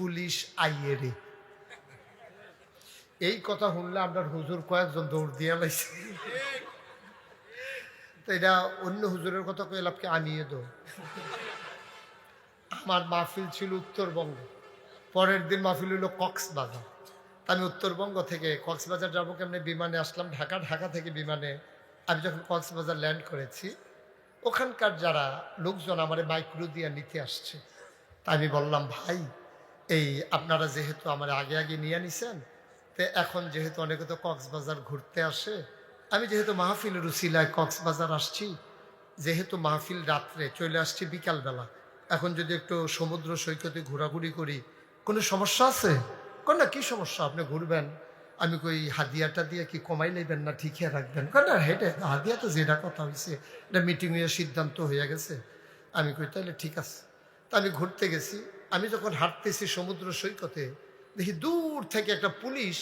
Police আইয়ে রে। এই কথা শুনলে আপনার হুজুর কয়েকজন দৌড় দিয়ে লাইছে। তো এটা অন্য হুজুরের কথা কয়ে লাভকে আনিয়ে দো। আমার মাহফিল ছিল উত্তরবঙ্গ, পরের দিন মাহফিল হলো কক্সবাজার। আমি উত্তরবঙ্গ থেকে কক্সবাজার যাবো কেমনি বিমানে আসলাম, ঢাকা থেকে বিমানে আমি যখন কক্সবাজার ল্যান্ড করেছি, ওখানকার যারা লোকজন আমার মাইক্রো দিয়ে নিতে আসছে। তা আমি বললাম, ভাই এই আপনারা যেহেতু আমার আগে আগে নিয়ে নিছেন, তো এখন যেহেতু অনেকে তো কক্সবাজার ঘুরতে আসে, আমি যেহেতু মাহফিলের উসিলায় কক্সবাজার আসছি, যেহেতু মাহফিল রাত্রে চলে আসছি বিকালবেলা, এখন যদি একটু সমুদ্র সৈকতে ঘোরাঘুরি করি কোনো সমস্যা আছে? না, কি সমস্যা, আপনি ঘুরবেন। আমি কই হাদিয়াটা দিয়ে কি কমাই নেবেন না ঠিকই রাখবেন? না হেঁটে হাদিয়া তো যেটা কথা হয়েছে এটা মিটিং হয়ে সিদ্ধান্ত হয়ে গেছে। আমি কই তাহলে ঠিক আছে। তা আমি ঘুরতে গেছি, আমি যখন হাঁটতেছি সমুদ্র সৈকতে, দেখি দূর থেকে একটা পুলিশ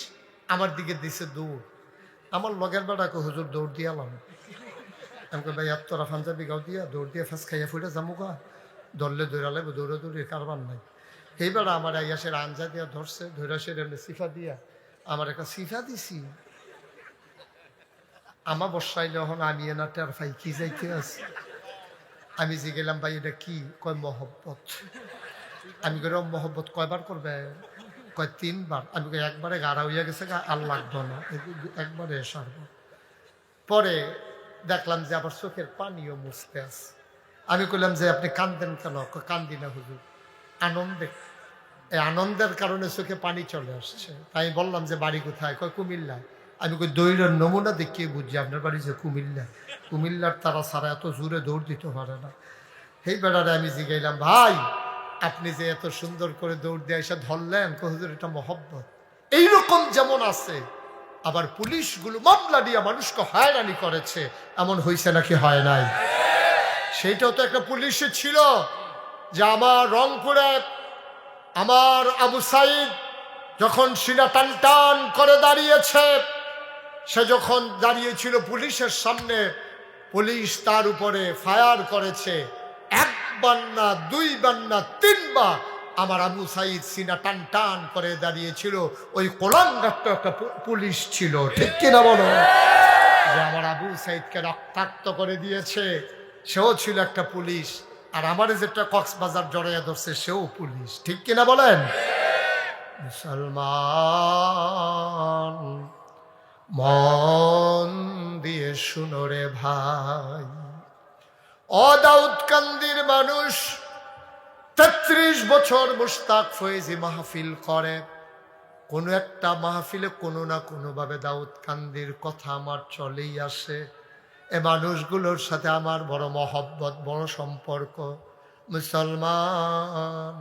আমার দিকে দিছে দৌড়। আমার লগের বেড়াকে হুজুর দৌড় দিয়ালাম। আমি কই ভাই তোরা পাঞ্জাবি গাও দিয়া দৌড় দিয়ে ফাঁস খাইয়া ফুটে জামুকা দৌড়লে দৌড়ালে দৌড়াদৌড়ির কারবার নাই। এইবার আমার আইয়াসের আঞ্জা দিয়া ধরছে, ধৈরাসের এমনি সিফা দিয়া আমার একটা সিফা দিছি। আমার বসাইলে এখন আমি এনা টের পাই কি যাইতে আছে। আমি যে গেলাম, ভাই এটা কি? কয় মহব্বত। আমি কইলাম মহব্বত কয়বার করবে? কয় 3 বার। আমি কই একবারে গাড়া হইয়া গেছে, আর লাগতো না, একবারে সারব। পরে দেখলাম যে আবার চোখের পানিও মুছতে আছে। আমি কইলাম যে আপনি কান্দেন কেন? কান্দি না হুজুর, আনন্দে, এই আনন্দের কারণে চোখে পানি চলে আসছে। তাই বললাম যে বাড়ি কোথায়? কয় কুমিল্লা। আমি কই দৌড়ের নমুনা দেখিয়ে বুঝছি আপনার বাড়ি যে কুমিল্লা। কুমিল্লার তারা সারা এত জোরে দৌড় দিতে পারে না। সেই বেড়ারে আমি জিগাইলাম, ভাই আপনি যে এত সুন্দর করে দৌড় দিয়ে এসে ধরলেন, হুজুর এটা মহব্বত। এইরকম যেমন আছে, আবার পুলিশগুলো মামলা দিয়ে মানুষকে হয়রানি করেছে, এমন হয়েছে নাকি হয় নাই? সেইটাও তো একটা পুলিশে ছিল, যে আমার রংপুরে আমার আবু সাইদ যখন সিনা টান টান করে দাঁড়িয়েছে, সে যখন দাঁড়িয়েছিল পুলিশের সামনে, পুলিশ তার উপরে ফায়ার করেছে। 1 বার না 2 বার না 3 বার আমার আবু সাইদ সিনা টান টান করে দাঁড়িয়েছিল। ওই কোলাঙ্গারটা একটা পুলিশ ছিল, ঠিক কিনা বলো? যে আমার আবু সাইদকে রক্তাক্ত করে দিয়েছে, সেও ছিল একটা পুলিশ। আর আমার যেটা কক্সবাজার জড়াইয়া ধরছে, সেও পুলিশ, ঠিক কিনা বলেন? মুসলমান মন দিয়ে শুনো রে ভাই, দাউদকান্দির মানুষ 33 বছর মুশতাক ফয়েজি মাহফিল করে। কোনো একটা মাহফিলে কোনো না কোনোভাবে দাউদকান্দির কথা আমার চলেই আসে। এ মানুষগুলোর সাথে আমার বড় মহব্বত, বড় সম্পর্ক। মুসলমান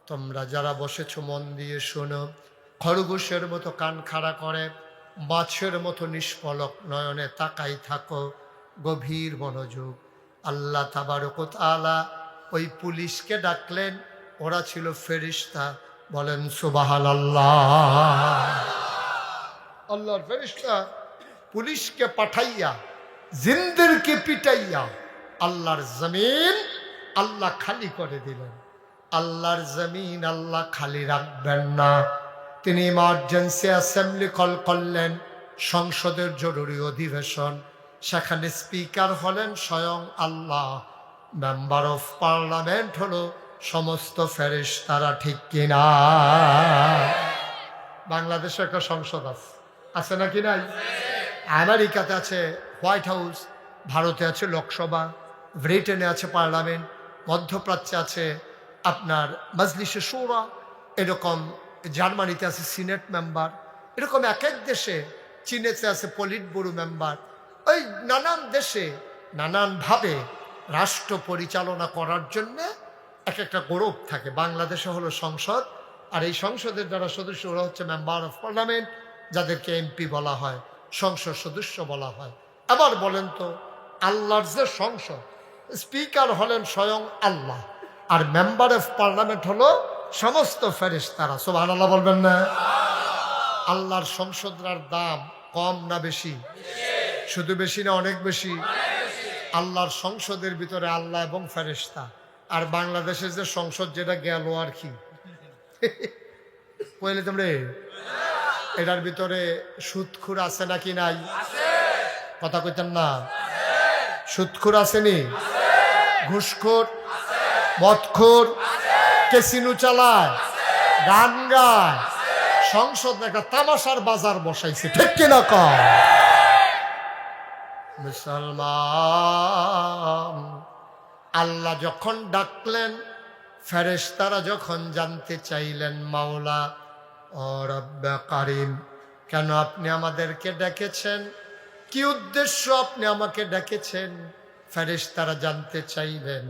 তোমরা যারা বসেছো মন দিয়ে শোনো, খরগোশের মতো কান খাড়া করে, মাছের মতো নিষ্পলক নয়নে তাকাই থাকো, গভীর মনোযোগ। আল্লাহ তাবারক ওয়া তাআলা ওই পুলিশকে ডাকলেন, ওরা ছিল ফেরেশতা। বলেন সুবহানাল্লাহ। আল্লাহর ফেরেশতা পুলিশকে পাঠাইয়া জিন্দেরকে পিটাইয়া আল্লাহর জমিন আল্লাহ খালি করে দিলেন। আল্লাহর জমিন আল্লাহ খালি রাখবেন না, তিনি ইমার্জেন্সি অ্যাসেম্বলি কল করলেন, সংসদের জরুরি অধিবেশন। সেখানে স্পিকার হলেন স্বয়ং আল্লাহ, মেম্বার অফ পার্লামেন্ট হলো সমস্ত ফেরেশতারা, ঠিক কিনা? বাংলাদেশে একটা সংসদ আছে নাকি নাই? আমেরিকাতে আছে হোয়াইট হাউস, ভারতে আছে লোকসভা, ব্রিটেনে আছে পার্লামেন্ট, মধ্যপ্রাচ্যে আছে আপনার মজলিসে শুরা, এরকম জার্মানিতে আছে সিনেট মেম্বার, এরকম এক এক দেশে, চীনেতে আছে পলিট ব্যুরো মেম্বার। ওই নানান দেশে নানানভাবে রাষ্ট্র পরিচালনা করার জন্য এক একটা গ্রুপ থাকে। বাংলাদেশে হলো সংসদ, আর এই সংসদের যারা সদস্য ওরা হচ্ছে মেম্বার অফ পার্লামেন্ট, যাদেরকে এমপি বলা হয়, সংসদ সদস্য বলা হয়। আবার বলেন তো, আল্লাহর যে সংসদ, স্পিকার হলেন স্বয়ং আল্লাহ, আর মেম্বার অফ পার্লামেন্ট হলো সমস্ত ফেরেশতারা। সুবহানাল্লাহ বলবেন না? আল্লাহর সংসদের দাম কম না বেশি? শুধু বেশি না অনেক বেশি? আল্লাহর সংসদের ভিতরে আল্লাহ এবং ফেরেশতা। আর বাংলাদেশের যে সংসদ, যেটা গেল আর কি, কইলে তোমরে এটার ভিতরে সুদখুর আছে নাকি নাই? কথা কইতেন না? সুদখুর আসেনি? ঘুষখোর, মদখোর, ক্যাসিনো চালায়, গান গায়, সংসদ একটা তামাশার বাজার বসাইছে, ঠিক কিনা কর? মুসলমান, আল্লাহ যখন ডাকলেন, ফেরেশতারা যখন জানতে চাইলেন, মাওলা ও রব্বে কারিম, কেন আপনি আমাদেরকে ডেকেছেন? কি উদ্দেশ্য আপনি আমাকে ডেকেছেন? ফেরেশতারা জানতে চাইলেন।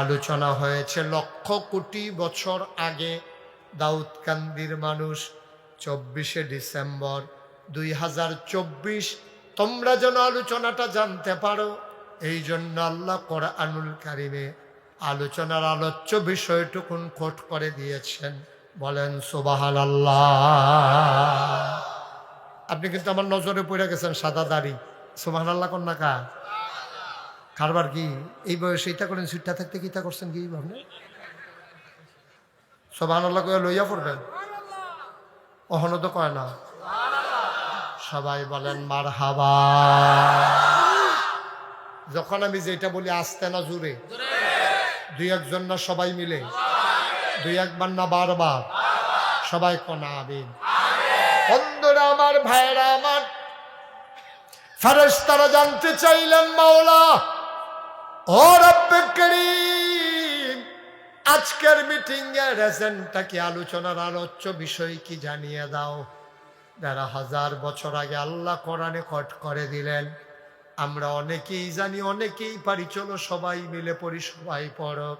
আলোচনা হয়েছে লক্ষ কোটি বছর আগে, দাউদকান্দির মানুষ, 24শে ডিসেম্বর 2024, তোমরা যেন আলোচনাটা জানতে পারো, এই জন্য আল্লাহ কোরআনুল কারিমে আলোচনার আলোচ্য বিষয়টুকুন কোট করে দিয়েছেন। বলেন সুবহানাল্লাহ। আপনি কিন্তু আমার নজরে পড়ে গেছেন, সাদা দাড়ি, সুবহানাল্লাহ কোন না কা কারবার কি এই বয়সে ইটা করেন? সুইটটা থাকতে কি ইটা করছেন কি ভাবনা? সুবহানাল্লাহ কয়ে লইয়া পড়বেন, অহনো তো কয় না। সবাই বলেন মারহাবা। যখন আমি যেটা বলি আস্তে না জোরে? দুই একজন না সবাই মিলে? দুই একবার না বারবার? সবাই কোনা আমিন। বন্ধুরা আমার, ভাইরা আমার, ফেরেশতারা জানতে চাইলেন, মাওলা ও রব্বে কারীম, আজকের মিটিং এর এজেন্ডা কি, আলোচনার আলোচ্য বিষয় কি জানিয়ে দাও। ১,৫০০ বছর আগে আল্লাহ কোরআনে কোট করে দিলেন। আমরা অনেকেই জানি, অনেকেই পারি, চলো সবাই মিলে পড়ি, সবাই পড়ো।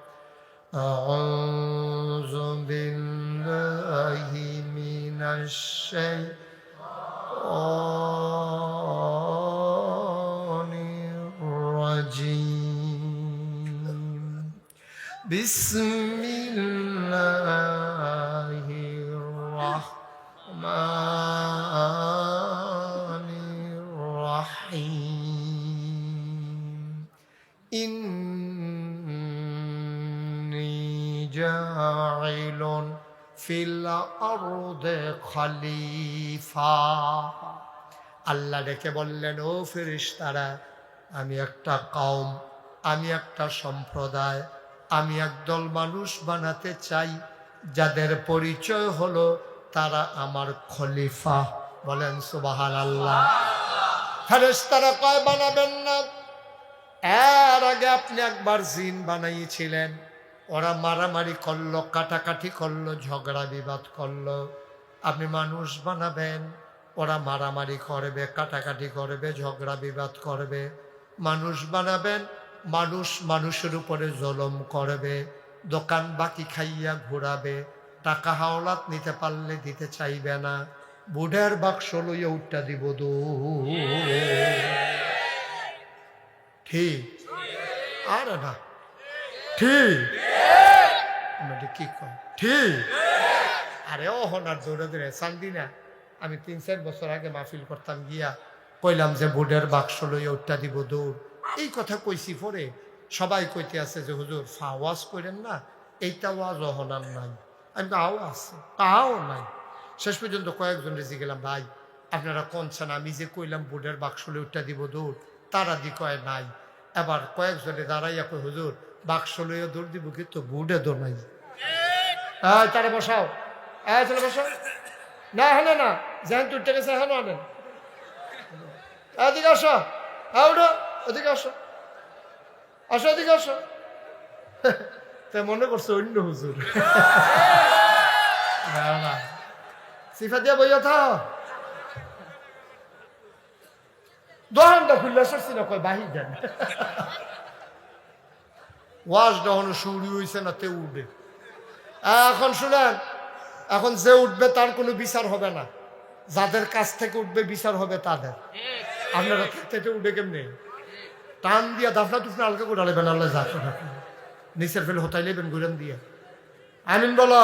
আউযু বিল্লাহি মিনাশ শাইতানির রাজীম। বিসমিল্লাহির রাহমানির রাহিম। ইন্নী জাইলুন ফিল আরদে খলিফা। আল্লাহ ডেকে বললেন, ও ফেরেশতারা, আমি একটা কওম, আমি একটা সম্প্রদায়, আমি একদল মানুষ বানাতে চাই, যাদের পরিচয় হলো তারা আমার খলিফা। বলেন সুবহানাল্লাহ। ফেরেশতারা কয় বানাবেন না, এর আগে আপনি একবার জিন বানাইছিলেন, ওরা মারামারি করলো, কাটাকাটি করলো, ঝগড়া বিবাদ করলো। আপনি মানুষ বানাবেন, ওরা মারামারি করবে, কাটাকাটি করবে, ঝগড়া বিবাদ করবে। মানুষ বানাবেন, মানুষ মানুষের উপরে জুলুম করবে, দোকান বাকি খাইয়া ঘুরাবে, টাকা হাওলাত নিতে পারলে দিতে চাইবে না, বুড়ের বাক্স লইয়া উঠটা দিব দো। ঠিক আর না ঠিক? কি কয় ঠিক? আরে ও হনার দৌড়ে দৌড়ে চান্দি না। আমি 3-4 বছর আগে মাহফিল করতাম, গিয়া কইলাম যে বুড়ের বাক্স লইয়া উঠটা দিব দৌড়। এই কথা কইছি, পরে সবাই কইতে আছে যে হুজুর ফাওয়াজ করেন না, এইটা ওয়াজ অহনার নাই। আমি আও আছে, তাও নাই। শেষ পর্যন্ত কয়েকজন রেজি গেলাম, ভাই আপনারা কোনছেন, আমি যে কইলাম বুড়ের বাক্স লইয়া উঠটা দিব দৌড়, তারা দি কয় নাই। এবার কয়েকজনে দাঁড়াইয়া কয়, হুজুর বাক্স লইয়া দৌড় দিব, কিন্তু বুড়ে দৌড় নাই। তারা বসাও, চলে বসাও। না হলে না, যেন তুলতে গেছে এখন আনেন, এদিকে আসো, উঠো, এদিকে আসো, আসো, এদিকে আসো। তাই মনে করছো অন্য হুজুর। না, সিফা দিয়া বইয়া থাও, দোকানটা খুললে সরছি না, কয় বাহির দেন। ওয়াজ যখন শুরু হয়েছে না, তে উঠবে। এখন শুনেন, এখন যে উঠবে তার কোনো বিচার হবে না, যাদের কাছ থেকে উঠবে বিচার হবে তাদের। আপনারা থেকে উঠে কেমনি টান দিয়া দাফনা টুফনা হালকা করে আলেবেন, আল্লাহ যা নিচের ফেলে হতাই লেবেন ঘুরেন দিয়ে। আমিন বলো।